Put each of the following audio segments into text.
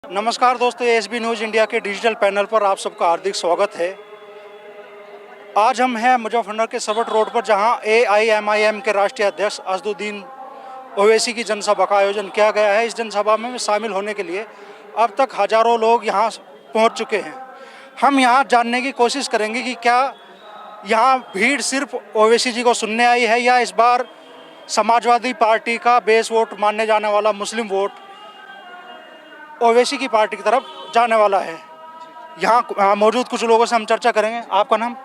नमस्कार दोस्तों, SB news India के डिजिटल पैनल पर आप सबका हार्दिक स्वागत है। आज हम हैं मुजफ्फरनगर के सवट रोड पर, जहां एआईएमआईएम के राष्ट्रीय अध्यक्ष असदुद्दीन ओवैसी की जनसभा का आयोजन किया गया है। इस जनसभा में शामिल होने के लिए अब तक हज़ारों लोग यहां पहुंच चुके हैं। हम यहां जानने की कोशिश करेंगे कि क्या यहां भीड़ सिर्फ ओवैसी जी को सुनने आई है या इस बार समाजवादी पार्टी का बेस वोट मानने जाने वाला मुस्लिम वोट ओवैसी की पार्टी की तरफ जाने वाला है। यहाँ मौजूद कुछ लोगों से हम चर्चा करेंगे। आपका नाम?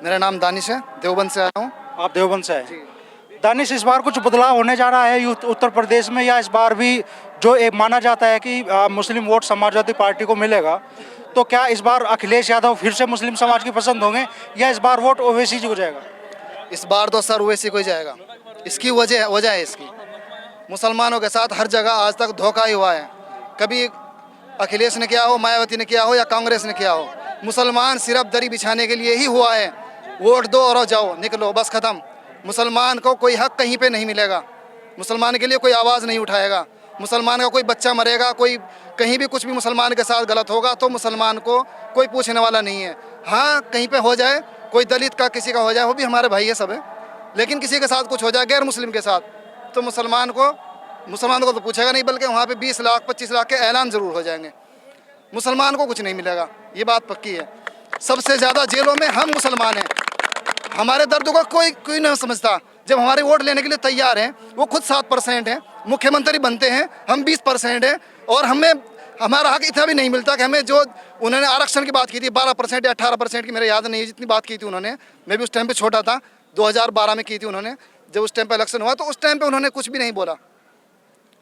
मेरा नाम दानिश है, देवबंद से आया हूँ। आप देवबंद से हैं। दानिश, इस बार कुछ बदलाव होने जा रहा है उत्तर प्रदेश में, या इस बार भी जो एक माना जाता है कि मुस्लिम वोट समाजवादी पार्टी को मिलेगा, तो क्या इस बार अखिलेश यादव फिर से मुस्लिम समाज की पसंद होंगे या इस बार वोट ओवैसी जी को जाएगा? इस बार तो सर ओवैसी को ही जाएगा। इसकी वजह है इसकी, मुसलमानों के साथ हर जगह आज तक धोखा ही हुआ है। कभी अखिलेश ने किया हो, मायावती ने किया हो या कांग्रेस ने किया हो, मुसलमान सिर्फ दरी बिछाने के लिए ही हुआ है। वोट दो और जाओ, निकलो, बस खत्म। मुसलमान को कोई हक कहीं पे नहीं मिलेगा, मुसलमान के लिए कोई आवाज़ नहीं उठाएगा। मुसलमान का कोई बच्चा मरेगा, कोई कहीं भी कुछ भी मुसलमान के साथ गलत होगा तो मुसलमान को कोई पूछने वाला नहीं है। हाँ, कहीं पे हो जाए, कोई दलित का किसी का हो जाए, वो भी हमारे भाई है सब है, लेकिन किसी के साथ कुछ हो जाए गैर मुस्लिम के साथ, तो मुसलमान को तो पूछेगा नहीं, बल्कि वहाँ पे 20 लाख 25 लाख के ऐलान ज़रूर हो जाएंगे। मुसलमान को कुछ नहीं मिलेगा, ये बात पक्की है। सबसे ज़्यादा जेलों में हम मुसलमान हैं। हमारे दर्द को कोई नहीं समझता। जब हमारे वोट लेने के लिए तैयार हैं, वो खुद 7% हैं, मुख्यमंत्री बनते हैं, हम 20% हैं, और हमारा हक इतना भी नहीं मिलता कि हमें जो उन्होंने आरक्षण की बात की थी 12% या 18% की, मेरे याद नहीं है जितनी बात की थी उन्होंने, मैं भी उस टाइम पे छोटा था, 2012 में की थी उन्होंने, जब उस टाइम पे इलेक्शन हुआ, तो उस टाइम पे उन्होंने कुछ भी नहीं बोला।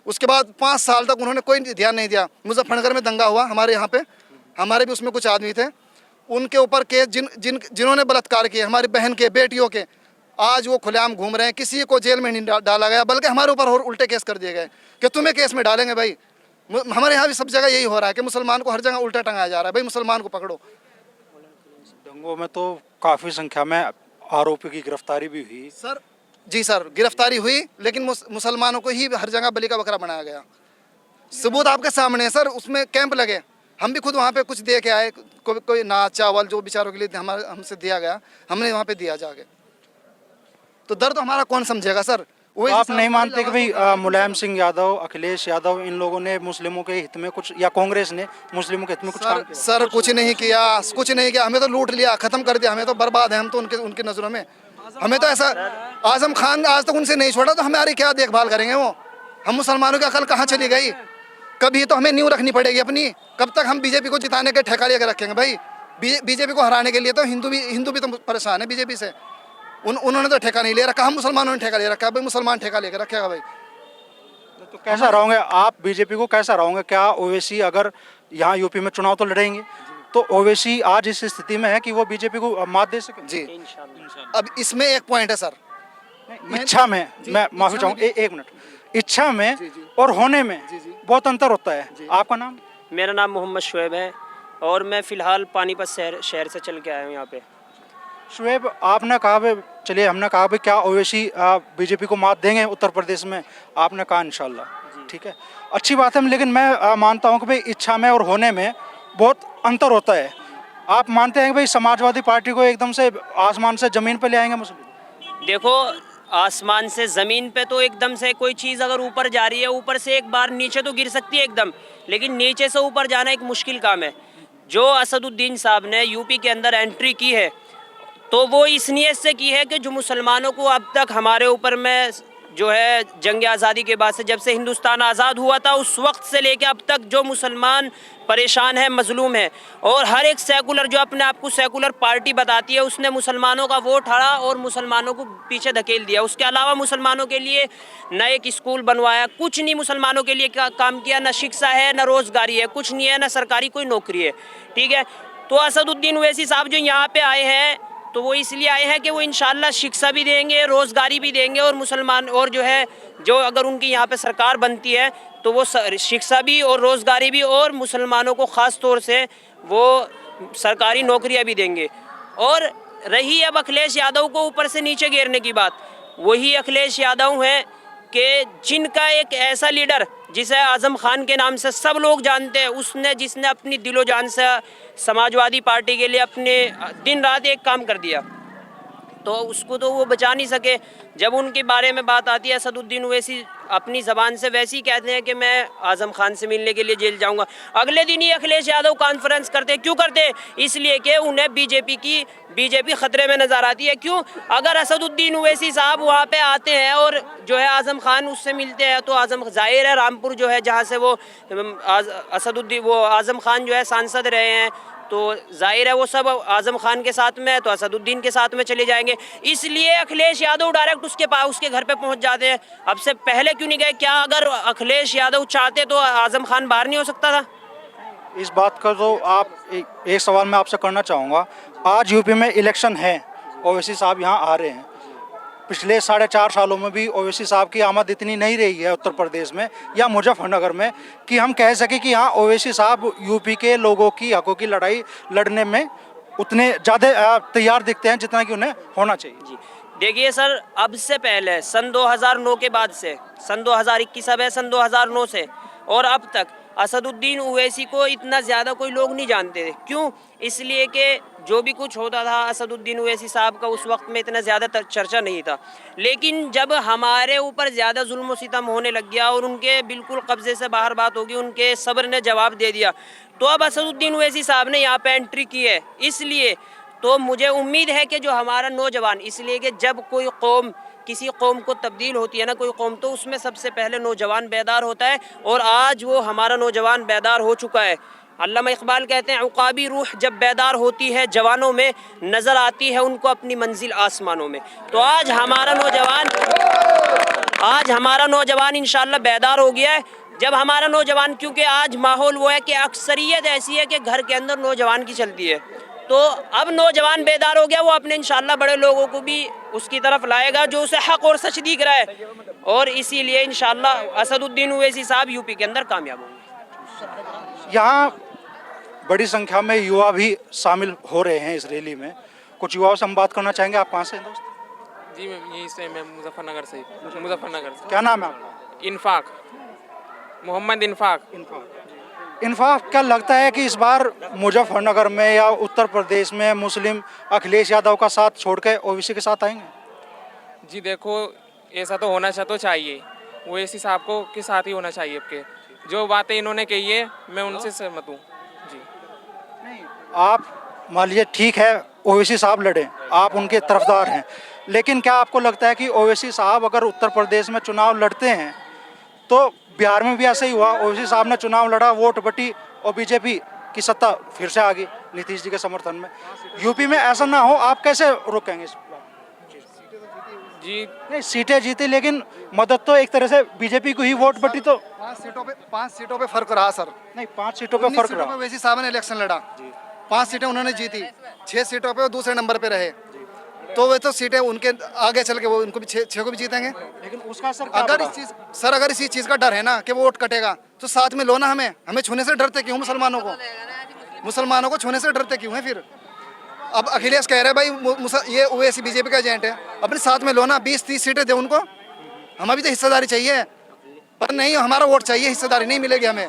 उसके बाद 5 साल तक उन्होंने कोई ध्यान नहीं दिया। मुजफ्फरनगर में दंगा हुआ हमारे यहाँ पे, हमारे भी उसमें कुछ आदमी थे, उनके ऊपर केस जिन्होंने बलात्कार किए हमारी बहन के, बेटियों के, आज वो खुलेआम घूम रहे हैं। किसी को जेल में नहीं डाला गया, बल्कि हमारे ऊपर और उल्टे केस कर दिए गए कि तुम्हें केस में डालेंगे। भाई हमारे यहाँ भी सब जगह यही हो रहा है कि मुसलमान को हर जगह उल्टा टंगाया जा रहा है। भाई मुसलमान को पकड़ो। दंगों में तो काफ़ी संख्या में आरोपी की गिरफ्तारी भी हुई। सर जी सर, गिरफ्तारी हुई, लेकिन मुसलमानों को ही हर जगह बलि का बकरा बनाया गया। सबूत आपके सामने है सर, उसमें कैंप लगे, हम भी खुद वहाँ पे कुछ दे के आए, कोई नाच चावल जो बेचारों के लिए हमसे दिया गया, हमने वहाँ पे दिया जाके। तो दर्द हमारा कौन समझेगा सर? तो आप नहीं मानते कि भाई मुलायम सिंह यादव, अखिलेश यादव, इन लोगों ने मुस्लिमों के हित में कुछ, या कांग्रेस ने मुस्लिमों के हित में कुछ काम किया? सर कुछ नहीं किया, हमें तो लूट लिया, खत्म कर दिया, हमें तो बर्बाद है हम तो उनकी नज़रों में। हमें तो ऐसा, आजम खान आज तक उनसे नहीं छोड़ा, तो हमारी क्या देखभाल करेंगे वो? हम मुसलमानों की अकल कहाँ चली गई? कभी तो हमें नींव रखनी पड़ेगी अपनी। कब तक हम बीजेपी को जिताने के ठेका लेकर रखेंगे? भाई बीजेपी को हराने के लिए तो हिंदू भी तो परेशान है बीजेपी से। उन्होंने तो ठेका नहीं ले रखा, हम मुसलमानों ने ठेका ले रखा है। भाई मुसलमान ठेका लेकर रखेगा भाई। तो कैसा रहोगे आप, बीजेपी को कैसा रहोगे? क्या ओवैसी अगर यहाँ यूपी में चुनाव तो लड़ेंगे, तो ओवैसी आज इस स्थिति में है कि वो बीजेपी को मात दे सके? जी, अब इसमें एक पॉइंट है सर, इच्छा में, मैं माफी चाहूँगा, एक मिनट, इच्छा में और होने में बहुत अंतर होता है। आपका नाम? मेरा नाम मोहम्मद शुएब है और मैं फ़िलहाल पानीपत शहर से चल के आया हूँ यहाँ पे। शुएब, आपने कहा भाई, चलिए हमने कहा भाई क्या ओवैसी बीजेपी को मात देंगे उत्तर प्रदेश में? आपने कहा इंशाल्लाह, ठीक है, अच्छी बात है, लेकिन मैं मानता हूँ कि भाई इच्छा में और होने में बहुत अंतर होता है। आप मानते हैं कि भाई समाजवादी पार्टी को एकदम से आसमान से ज़मीन पर ले आएंगे मुस्लिम? देखो, आसमान से ज़मीन पे तो एकदम से कोई चीज़ अगर ऊपर जा रही है, ऊपर से एक बार नीचे तो गिर सकती है एकदम, लेकिन नीचे से ऊपर जाना एक मुश्किल काम है। जो असदुद्दीन साहब ने यूपी के अंदर एंट्री की है, तो वो इस नीयत से की है कि जो मुसलमानों को अब तक हमारे ऊपर में जो है जंग आज़ादी के बाद से, जब से हिंदुस्तान आज़ाद हुआ था, उस वक्त से लेकर अब तक जो मुसलमान परेशान है, मजलूम है, और हर एक सेकुलर जो अपने आप को सेकुलर पार्टी बताती है, उसने मुसलमानों का वोट हड़ा और मुसलमानों को पीछे धकेल दिया। उसके अलावा मुसलमानों के लिए न एक स्कूल बनवाया, कुछ नहीं मुसलमानों के लिए काम किया, न शिक्षा है, न रोज़गारी है, कुछ नहीं है, न सरकारी कोई नौकरी है, ठीक है। तो असदुद्दीन ओवैसी साहब जो यहाँ पर आए हैं, तो वो इसलिए आए हैं कि वो इंशाल्लाह शिक्षा भी देंगे, रोज़गारी भी देंगे, और मुसलमान, और जो है, जो अगर उनकी यहाँ पे सरकार बनती है तो वो शिक्षा भी और रोज़गारी भी, और मुसलमानों को ख़ास तौर से वो सरकारी नौकरियाँ भी देंगे। और रही अब अखिलेश यादव को ऊपर से नीचे गिरने की बात, वही अखिलेश यादव हैं कि जिनका एक ऐसा लीडर जिसे आज़म खान के नाम से सब लोग जानते हैं, उसने जिसने अपनी दिलो जान से समाजवादी पार्टी के लिए अपने दिन रात एक काम कर दिया, तो उसको तो वो बचा नहीं सके। जब उनके बारे में बात आती है, असदुद्दीन ओवैसी अपनी ज़बान से वैसे ही कहते हैं कि मैं आज़म खान से मिलने के लिए जेल जाऊंगा। अगले दिन ही अखिलेश यादव कॉन्फ्रेंस करते। क्यों करते? इसलिए कि उन्हें बीजेपी खतरे में नज़र आती है। क्यों? अगर असदुद्दीन ओवैसी साहब वहाँ पे आते हैं और जो है आज़म खान उससे मिलते हैं, तो आज़म जाहिर है रामपुर जो है जहाँ से वो आज़म खान जो है सांसद रहे हैं, तो जाहिर है वो सब आज़म खान के साथ में है, तो असदुद्दीन के साथ में चले जाएंगे। इसलिए अखिलेश यादव डायरेक्ट उसके घर पे पहुंच जाते हैं। अब से पहले क्यों नहीं गए? क्या अगर अखिलेश यादव चाहते तो आज़म खान बाहर नहीं हो सकता था? इस बात का तो आप एक सवाल मैं आपसे करना चाहूँगा। आज यूपी में इलेक्शन है, ओवैसी साहब यहाँ आ रहे हैं। पिछले 4.5 सालों में भी ओवैसी साहब की आमद इतनी नहीं रही है उत्तर प्रदेश में या मुजफ्फरनगर में कि हम कह सकें कि हाँ ओवैसी साहब यूपी के लोगों की हकों की लड़ाई लड़ने में उतने ज़्यादा तैयार दिखते हैं जितना कि उन्हें होना चाहिए। जी देखिए सर, अब से पहले सन 2009 के बाद से सन 2021 अब है, सन 2009 से और अब तक असदुद्दीन ओवैसी को इतना ज़्यादा कोई लोग नहीं जानते थे। क्यों? इसलिए कि जो भी कुछ होता था असदुद्दीन ओवैसी साहब का उस वक्त में इतना ज़्यादा चर्चा नहीं था। लेकिन जब हमारे ऊपर ज़्यादा जुल्म व सितम होने लग गया और उनके बिल्कुल कब्ज़े से बाहर बात होगी, उनके सब्र ने जवाब दे दिया, तो अब असदुद्दीन ओवैसी साहब ने यहाँ पे एंट्री की है। इसलिए तो मुझे उम्मीद है कि जो हमारा नौजवान, इसलिए कि जब कोई कौम किसी कौम को तब्दील होती है ना कोई कौम, तो उसमें सबसे पहले नौजवान बेदार होता है, और आज वो हमारा नौजवान बेदार हो चुका है। अल्लामा इकबाल कहते हैं उकाबी रूह जब बेदार होती है जवानों में, नज़र आती है उनको अपनी मंजिल आसमानों में। तो आज हमारा नौजवान इंशाल्लाह बेदार हो गया है। जब हमारा नौजवान, क्योंकि आज माहौल वो है कि अक्सरियत ऐसी है कि घर के अंदर नौजवान की चलती है, तो अब नौजवान बेदार हो गया, वो अपने इंशाल्लाह बड़े लोगों को भी उसकी तरफ लाएगा जो उसे हक और सच दिख रहा है, और इसीलिए इंशाल्लाह असदुद्दीन ओवैसी साहब यूपी के अंदर कामयाब होंगे। यहाँ बड़ी संख्या में युवा भी शामिल हो रहे हैं इस रैली में। कुछ युवाओं से हम बात करना चाहेंगे। आप कहाँ से हैं दोस्त? जी मैं यहीं से, मैं मुजफ्फरनगर से। मुजफ्फरनगर से। क्या नाम है आपका? इन्फाक, मोहम्मद इन्फाक। इन्फाक, क्या लगता है कि इस बार मुजफ्फरनगर में या उत्तर प्रदेश में मुस्लिम अखिलेश यादव का साथ छोड़ के ओवैसी के साथ आएंगे? जी देखो, ऐसा तो होना चाहिए, ओवैसी साहब को के साथ ही होना चाहिए। आपके जो बातें इन्होंने कही है मैं उनसे सहमत हूँ। जी नहीं, आप मान लीजिए ठीक है ओवैसी साहब लड़े, आप उनके तरफदार हैं, लेकिन क्या आपको लगता है कि ओवैसी साहब अगर उत्तर प्रदेश में चुनाव लड़ते हैं तो बिहार में भी ऐसा ही हुआ, ओवैसी साहब ने चुनाव लड़ा, वोट बटी और बीजेपी की सत्ता फिर से आ गई नीतीश जी के समर्थन में। यूपी में ऐसा ना हो, आप कैसे रोकेंगे इस बात? जी नहीं, सीटें जीती लेकिन मदद तो एक तरह से बीजेपी को ही वोट बटी, तो 5 सीटों पे फर्क रहा सर। नहीं 5 सीटों पे फर्क रहा। ओवैसी साहब ने इलेक्शन लड़ा, 5 सीटें उन्होंने जीती, 6 सीटों पे वो दूसरे नंबर पे रहे, तो वे तो सीटें उनके आगे चल के वो उनको भी 6 को भी जीतेंगे। लेकिन उसका असर अगर इस चीज का डर है ना कि वो वोट कटेगा, तो साथ में लो ना। हमें छूने से डरते क्यों? मुसलमानों को छूने से डरते क्यों हैं फिर? अब अखिलेश कह रहे भाई ये ओवैसी बीजेपी का एजेंट है, अपने साथ में लो ना, 20-30 सीटें दे उनको, हमें भी तो हिस्सेदारी चाहिए। पर नहीं, हमारा वोट चाहिए, हिस्सेदारी नहीं मिलेगी हमें।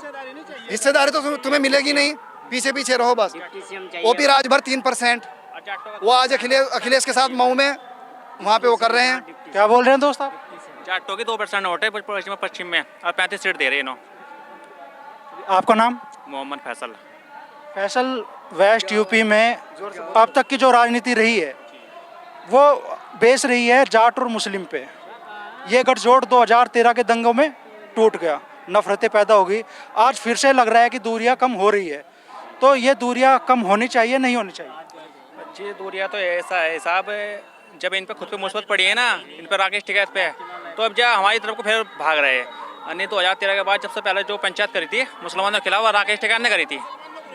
हिस्सेदारी तो तुम्हें मिलेगी नहीं, पीछे रहो बस। ओपी राजभर 3%, वो आज अखिलेश के साथ मऊ में वहाँ पे वो कर रहे हैं। क्या बोल रहे हैं दोस्त आप? जाटों की 2% वोट है पश्चिम में और 35 सीट दे रहे हैं इन्होंने। आपका नाम? मोहम्मद फैसल। फैसल, वेस्ट यूपी में अब तक की जो राजनीति रही है वो बेस रही है जाट और मुस्लिम पे। ये गठजोड़ 2013 के दंगों में टूट गया, नफरतें पैदा हो गई। आज फिर से लग रहा है कि दूरियां कम हो रही है, तो ये दूरियां कम होनी चाहिए, नहीं होनी चाहिए? जी दूरिया तो ऐसा है साहब, जब इन पर खुद पे मुसीबत पड़ी है ना, इन पर राकेश टिकैत पे, तो अब जा हमारी तरफ को फिर भाग रहे हैं। नहीं तो 2013 के बाद सबसे पहले जो पंचायत करी थी मुसलमानों के खिलाफ, राकेश टिकैत ने करी थी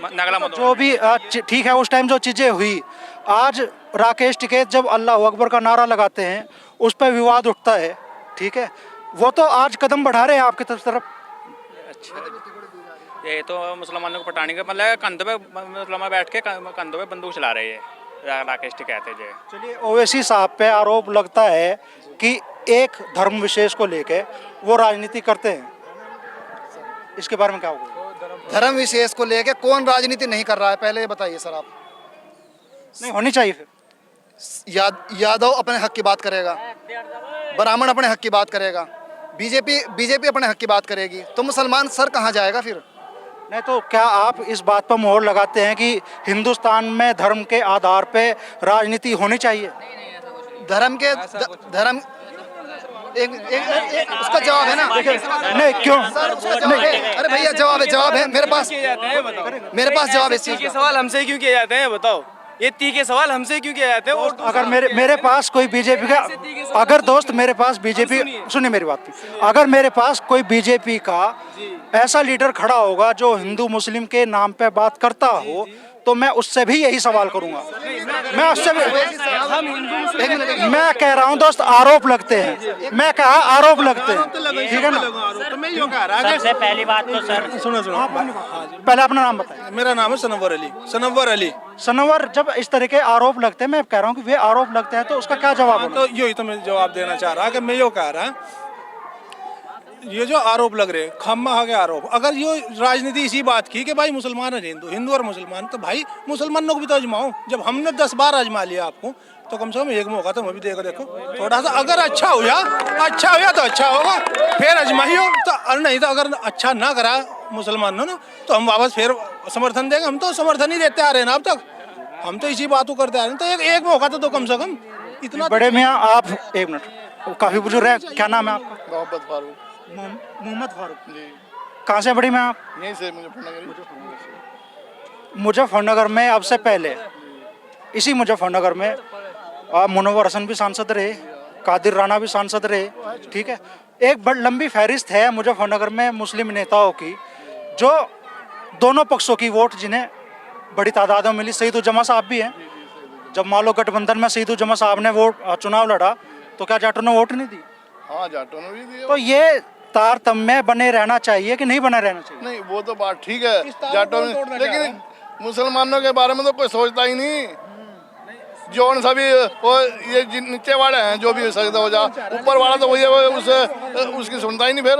नगला मधु। जो भी ठीक है, उस टाइम जो चीज़ें हुई, आज राकेश टिकैत जब अल्लाह अकबर का नारा लगाते हैं उस पर विवाद उठता है, ठीक है, वो तो आज कदम बढ़ा रहे हैं आपकी तरफ। अच्छा, ये तो मुसलमानों को पटाने के मतलब कंधों पे मुसलमान बैठ के कंधों पे बंदूक चला रहे हैं राकेश टिकैत है। चलिए, ओवैसी साहब पे आरोप लगता है कि एक धर्म विशेष को लेके वो राजनीति करते हैं, इसके बारे में क्या होगा? धर्म विशेष को लेके कौन राजनीति नहीं कर रहा है, पहले ये बताइए सर आप। नहीं होनी चाहिए फिर। यादव अपने हक की बात करेगा, ब्राह्मण अपने हक की बात करेगा, बीजेपी अपने हक की बात करेगी, तो मुसलमान सर कहाँ जाएगा फिर? नहीं तो क्या आप इस बात पर मोहर लगाते हैं कि हिंदुस्तान में धर्म के आधार पे राजनीति होनी चाहिए? धर्म एक उसका जवाब है ना। नहीं क्यों? नहीं, अरे भैया जवाब है मेरे पास जवाब है इस चीज़ के का। सवाल हमसे क्यों किए जाते हैं बताओ, ये तीखे सवाल हमसे क्यों किए जाते हैं? और अगर मेरे पास कोई बीजेपी का, अगर दोस्त मेरे पास बीजेपी, सुनिए मेरी बात, अगर मेरे पास कोई बीजेपी का ऐसा लीडर खड़ा होगा जो हिंदू मुस्लिम के नाम पे बात करता हो, तो मैं उससे भी यही सवाल करूंगा। मैं उससे भी, मैं कह रहा हूं दोस्त, आरोप लगते हैं, मैं कहा आरोप लगते हैं, ठीक है ना? सबसे पहली बात तो सर सुनो पहले अपना नाम बताएं। मेरा नाम है सनव्वर अली। सनवर, जब इस तरह के आरोप लगते हैं, मैं कह रहा हूँ कि वे आरोप लगते हैं, तो उसका क्या जवाब होगा? तो यही तो मैं जवाब देना चाह रहा कि मैं यो कह रहा, ये जो आरोप लग रहे खम्मा के आरोप, अगर ये राजनीति इसी बात की कि भाई मुसलमान और हिंदू और मुसलमान, तो भाई मुसलमानों को भी तो आजमाओ। जब हमने 10 बार आजमा लिया आपको, तो कम से कम एक मौका तो मैं भी देखो थोड़ा सा, अगर अच्छा हुआ तो अच्छा होगा, फिर आजमाइयो। तो नहीं तो अगर अच्छा ना करा मुसलमानों ने, तो हम वापस फिर समर्थन देंगे। हम तो समर्थन ही देते आ रहे हैं ना अब तक, हम तो इसी बात को करते आ रहे हैं। तो एक मौका तो दो कम से कम, इतना। बड़े मियाँ आप एक मिनट, काफी बुजुर्ग है, क्या नाम है आपका? मोहम्मद फारूक। मोहम्मद फारूक, कहाँ से बड़ी में आप? यहीं से मुजफ्फरनगर। मुजफ्फरनगर में अब से पहले इसी मुजफ्फरनगर में मुनव्वर हसन भी सांसद रहे, कादिर राना भी सांसद रहे, ठीक है। एक बड़ी लंबी फहरिस्त है मुजफ्फरनगर में मुस्लिम नेताओं की, जो दोनों पक्षों की वोट जिन्हें बड़ी तादाद में मिली। सईद उल जमा साहब भी हैं। जब मान लो गठबंधन में सईद उल जमा साहब ने चुनाव लड़ा, तो क्या जाटों ने वोट नहीं दी? हाँ, जाटों ने भी दिया। तो ये तारतम्य बने रहना चाहिए कि नहीं बने रहना चाहिए? नहीं, वो तो बात ठीक है जाटों में, लेकिन मुसलमानों के बारे में तो कोई सोचता ही नहीं। जो उन सभी वो ये नीचे वाले हैं, जो भी हो सकता हो जा, ऊपर वाला तो वही है, उसकी सुनता ही नहीं। फिर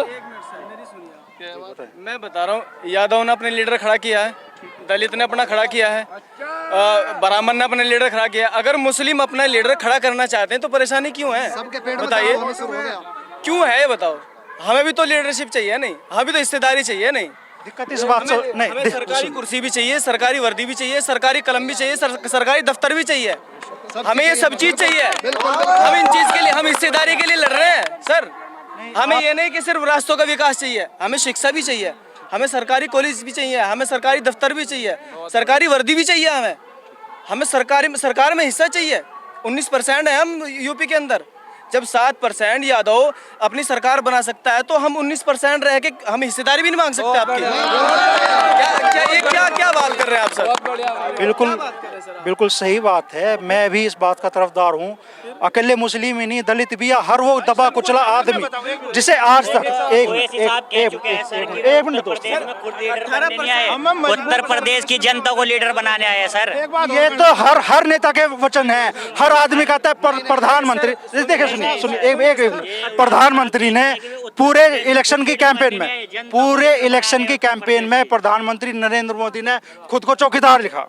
मैं बता रहा हूँ, यादव ने अपने लीडर खड़ा किया है, दलित ने अपना खड़ा किया है, ब्राह्मण ने अपने लीडर खड़ा किया। अगर मुस्लिम अपना लीडर खड़ा करना चाहते हैं तो परेशानी क्यों है? बताइए क्यों है, बताओ। हमें भी तो लीडरशिप चाहिए नहीं, हमें भी तो हिस्सेदारी चाहिए नहीं। दिक्कत इस बात से नहीं, हमें सरकारी कुर्सी भी चाहिए, सरकारी वर्दी भी चाहिए, सरकारी कलम भी चाहिए, सरकारी दफ्तर भी चाहिए। हमें ये सब चीज चाहिए। हम इन चीज के लिए, हम हिस्सेदारी के लिए लड़ रहे हैं सर। हमें ये नहीं कि सिर्फ रास्तों का विकास चाहिए, हमें शिक्षा भी चाहिए, हमें सरकारी कॉलेज भी चाहिए, हमें सरकारी दफ्तर भी चाहिए, सरकारी वर्दी भी चाहिए, हमें सरकार में हिस्सा चाहिए। 19% है हम यूपी के अंदर। जब 7% यादव अपनी सरकार बना सकता है, तो हम 19% रह के हम हिस्सेदारी भी नहीं मांग सकते आपकी। क्या बात कर रहे हैं आप सर? बिल्कुल सही बात है। मैं भी इस बात का तरफदार हूँ। अकेले मुस्लिम ही नहीं, दलित भी, या हर वो दबा कुचला आदमी जिसे आज तक एक मिनट दोस्त, उत्तर प्रदेश की जनता को लीडर बनाने आए हैं सर। ये तो हर नेता के वचन है। हर आदमी कहता है प्रधानमंत्री, देखिए सुनिए एक प्रधानमंत्री ने पूरे इलेक्शन की कैंपेन में प्रधानमंत्री नरेंद्र मोदी ने खुद को चौकीदार लिखा,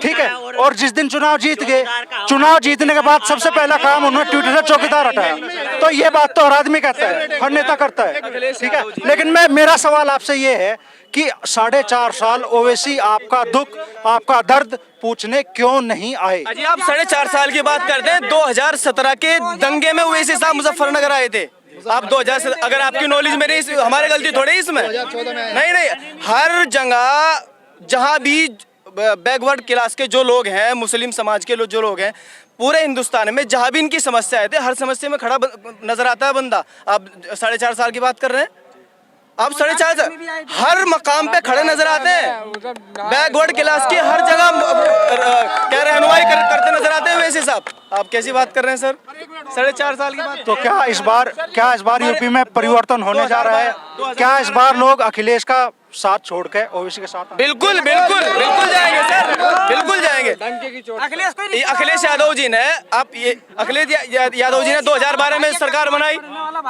ठीक है। और जिस दिन चुनाव जीत गए, चुनाव जीतने के बाद सबसे पहला काम उन्होंने ट्विटर से चौकीदार हटाया। तो ये बात तो हर आदमी कहता है, हर नेता करता है, ठीक है। लेकिन मेरा सवाल आपसे ये है कि 4.5 साल ओवैसी आपका दुख, आपका दर्द पूछने क्यों नहीं आए? अजी आप 4.5 साल की बात करते हैं। 2017 के दंगे में ओवैसी साहब मुजफ्फरनगर आए थे। आप 2000, अगर आपकी नॉलेज में नहीं, हमारी गलती थोड़ी इसमें। नहीं, हर जगह जहाँ भी बैकवर्ड क्लास के जो लोग हैं, मुस्लिम समाज के जो लोग हैं, पूरे हिंदुस्तान में जहाँ भी इनकी समस्या है, हर समस्या में खड़ा नजर आता है बंदा। आप 4.5 साल की बात कर रहे हैं, आप 4.5 साल हर मकाम पे खड़े नजर आते हैं। बैकवर्ड क्लास की हर जगह क्या रहनुमाई करते नजर आते हैं वैसे साहब। आप कैसी बात कर रहे हैं सर? 4.5 साल की बात। तो क्या इस बार यूपी में परिवर्तन होने जा रहा है? क्या इस बार लोग अखिलेश का साथ छोड़ के ओवैसी के साथ? बिल्कुल बिल्कुल बिल्कुल जाएंगे सर, बिल्कुल जाएंगे। अखिलेश यादव जी ने यादव जी ने 2012 में सरकार बनाई,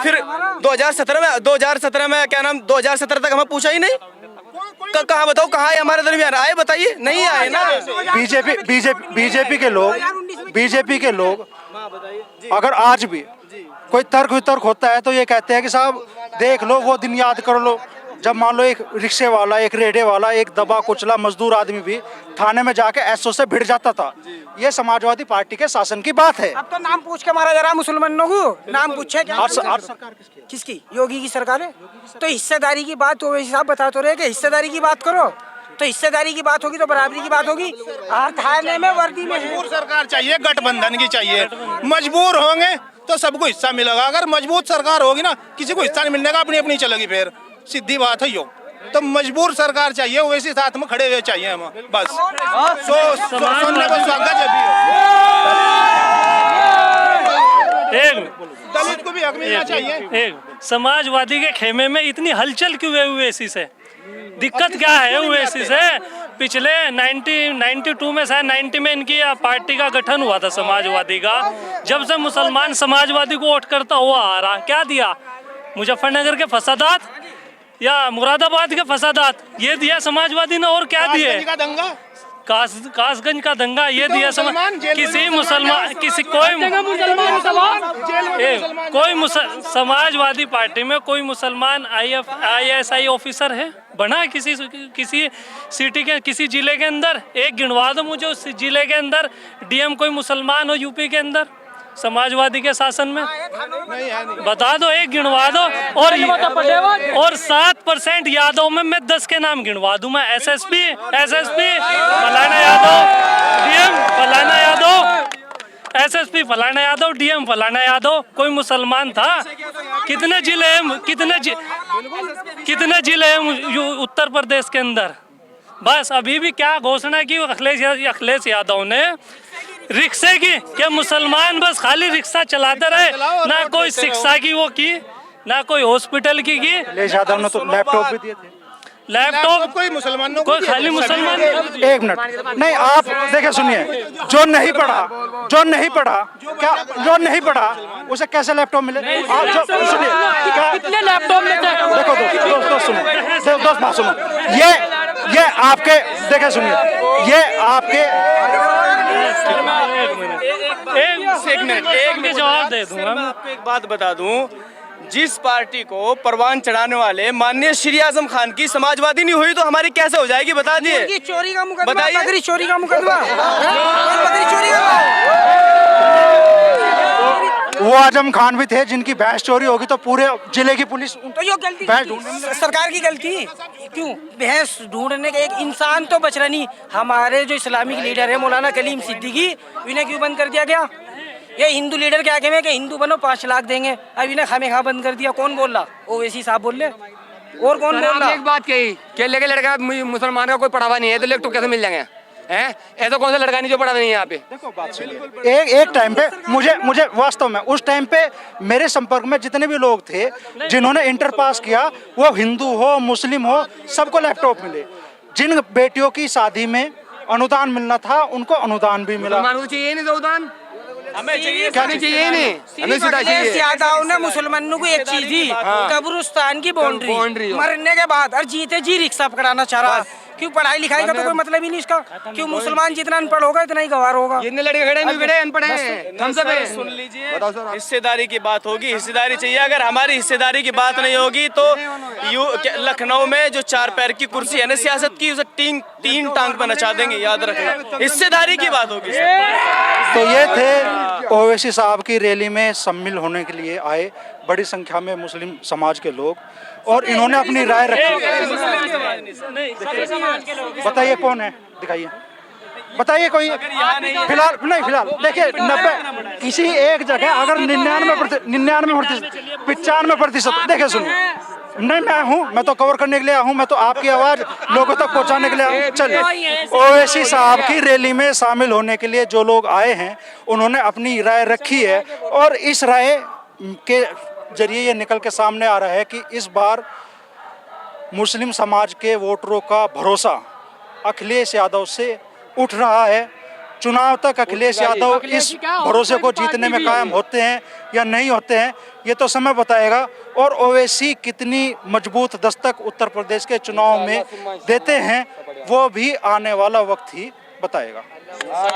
फिर 2017 में क्या नाम 2017 तक हमें पूछा ही नहीं। कहाँ बताओ, कहाँ है हमारे दरमियान, आए बताइए, नहीं आए ना। बीजेपी के लोग अगर आज भी कोई तर्क वितर्क होता है तो ये कहते हैं कि साहब देख लो वो दिन याद कर लो जब मान लो एक रिक्शे वाला, एक रेढ़े वाला, एक दबा कुचला मजदूर आदमी भी थाने में जाके एसओ से भिड़ जाता था। ये समाजवादी पार्टी के शासन की बात है। अब तो नाम पूछ के मारा जा रहा है मुसलमानों को, नाम पूछे क्या? सरकार किसकी? योगी की सरकार है। तो हिस्सेदारी की बात ओवैसी साहब बता तो रहे कि हिस्सेदारी की बात करो, तो हिस्सेदारी की बात होगी तो बराबरी की बात होगी। थाने में वर्दी में मजबूर सरकार चाहिए, गठबंधन की चाहिए। मजबूर होंगे तो सबको हिस्सा मिलेगा। अगर मजबूत सरकार होगी ना, किसी को हिस्सा नहीं मिलने का, अपनी अपनी चलेगी, फिर सीधी बात है यो। तो मजबूर सरकार चाहिए, वैसे साथ में खड़े हुए चाहिए हम, बस। सुनने को स्वागत है। दलित को भी हक मिलना चाहिए। समाजवादी के खेमे में इतनी हलचल क्यों है ओवैसी से? दिक्कत क्या है ओवैसी से? पिछले 92 में शायद 90 में इनकी पार्टी का गठन हुआ था समाजवादी का। जब से मुसलमान समाजवादी को वोट करता हुआ आ रहा, क्या दिया? मुजफ्फरनगर के फसादात या मुरादाबाद के फसादात, ये दिया समाजवादी ने। और क्या दिए? कासगंज का दंगा, ये दिया किसी मुसलमान, किसी कोई समाजवादी पार्टी में कोई मुसलमान ISI ऑफिसर है बना किसी सिटी के, किसी जिले के अंदर? एक गिनवा दो मुझे उस जिले के अंदर DM कोई मुसलमान हो यूपी के अंदर समाजवादी के शासन में, बता दो, एक गिनवा दो। और 7% यादव में मैं 10 के नाम गिनवा दूं मैं। SSP फलाना यादव, DM फलाना यादव, SSP फलाना यादव, DM फलाना यादव। कोई मुसलमान था? कितने जिले हैं उत्तर प्रदेश के अंदर? बस अभी भी क्या घोषणा की अखिलेश यादव ने रिक्शे की, क्या मुसलमान बस खाली रिक्शा चलाते रहे, ना कोई शिक्षा की वो की, ना कोई हॉस्पिटल की। अखिलेश यादव ने तो लैपटॉप भी दिए थे। लैपटॉप कोई मुसलमानों को, कोई खाली मुसलमान? एक मिनट, नहीं आप देखे सुनिए, जो नहीं पढ़ा क्या, जो नहीं पढ़ा उसे कैसे लैपटॉप मिले? आप जो सुनिए, कितने लैपटॉप लेते हैं? देखो दोस्त सुनो, दोस्त बात सुनो, ये आपके देखे सुनिए, ये आपके एक मिनट जवाब दे दूंगा। मैं आपको एक बात बता दूं, जिस पार्टी को परवान चढ़ाने वाले माननीय श्री आजम खान की समाजवादी नहीं हुई तो हमारी कैसे हो जाएगी? बता दिए। चोरी का मुकदमा, बताइए। बकरी चोरी का मुकदमा, बकरी चोरी का। वो आजम खान भी थे जिनकी भैंस चोरी होगी तो पूरे जिले की पुलिस, तो ये गलती सरकार की गलती क्यों? भैंस ढूंढने के एक इंसान तो बच रहा नहीं। हमारे जो इस्लामिक लीडर है मौलाना कलीम सिद्दीकी, इन्हें क्यों बंद कर दिया गया? ये हिंदू लीडर क्या कहे कि हिंदू बनो 5 लाख देंगे, अब इन्हें खामेखा बंद कर दिया। कौन बोल रहा? ओवैसी साहब बोल रहे, और कौन बोल रहा? एक बात कही कि लेके लड़का मुसलमान का कोई पढ़ावा नहीं है तो लैपटॉप कैसे मिल जाएंगे? ऐसा कौन सा लड़का नहीं जो पढ़ा नहीं है यहाँ पे? देखो बात सुनिए, एक टाइम पे मुझे वास्तव में उस टाइम पे मेरे संपर्क में जितने भी लोग थे जिन्होंने इंटर पास किया, वो हिंदू हो मुस्लिम हो, सबको लैपटॉप मिले। जिन बेटियों की शादी में अनुदान मिलना था उनको अनुदान भी मिला। चाहिए नहीं अनुदान, हमें चाहिए क्या नहीं चाहिए? नहीं हमें सीधा चाहिए। यादव ने मुसलमानों को एक चीज दी, कब्रिस्तान की बाउंड्री, मरने के बाद और जीते जी रिक्शा पकड़ाना चाह रहा। क्यों? पढ़ाई लिखाई का तो कोई मतलब ही नहीं इसका। क्यों? मुसलमान जितना अनपढ़ होगा इतना ही गवार होगा। जितने लड़के खड़े नहीं खड़े अनपढ़ हैं, हम सब हैं। सुन लीजिए, हिस्सेदारी की बात होगी, हिस्सेदारी चाहिए। अगर हमारी हिस्सेदारी की बात नहीं होगी तो लखनऊ में जो 4 पैर की कुर्सी है ना सियासत की, उसे 3 टांग पर नचा देंगे, याद रखना। हिस्सेदारी की बात होगी। तो ये थे ओवैसी साहब की रैली में शामिल होने के लिए आए बड़ी संख्या में मुस्लिम समाज के लोग, और इन्होंने अपनी राय रखी। बताइए कौन है, दिखाइए, बताइए कोई। फिलहाल देखिए 90 किसी एक जगह अगर 95% देखिए सुनिए, नहीं मैं तो कवर करने के लिए आया हूँ, मैं तो आपकी आवाज़ लोगों तक पहुँचाने के लिए आया हूँ। चलिए, ओवैसी साहब की रैली में शामिल होने के लिए जो लोग आए हैं उन्होंने अपनी राय रखी है, और इस राय के जरिए ये निकल के सामने आ रहा है कि इस बार मुस्लिम समाज के वोटरों का भरोसा अखिलेश यादव से उठ रहा है। चुनाव तक अखिलेश यादव इस भरोसे को जीतने में कायम होते हैं या नहीं होते हैं, ये तो समय बताएगा। और ओवैसी कितनी मजबूत दस्तक उत्तर प्रदेश के चुनाव में देते हैं, वो भी आने वाला वक्त ही बताएगा।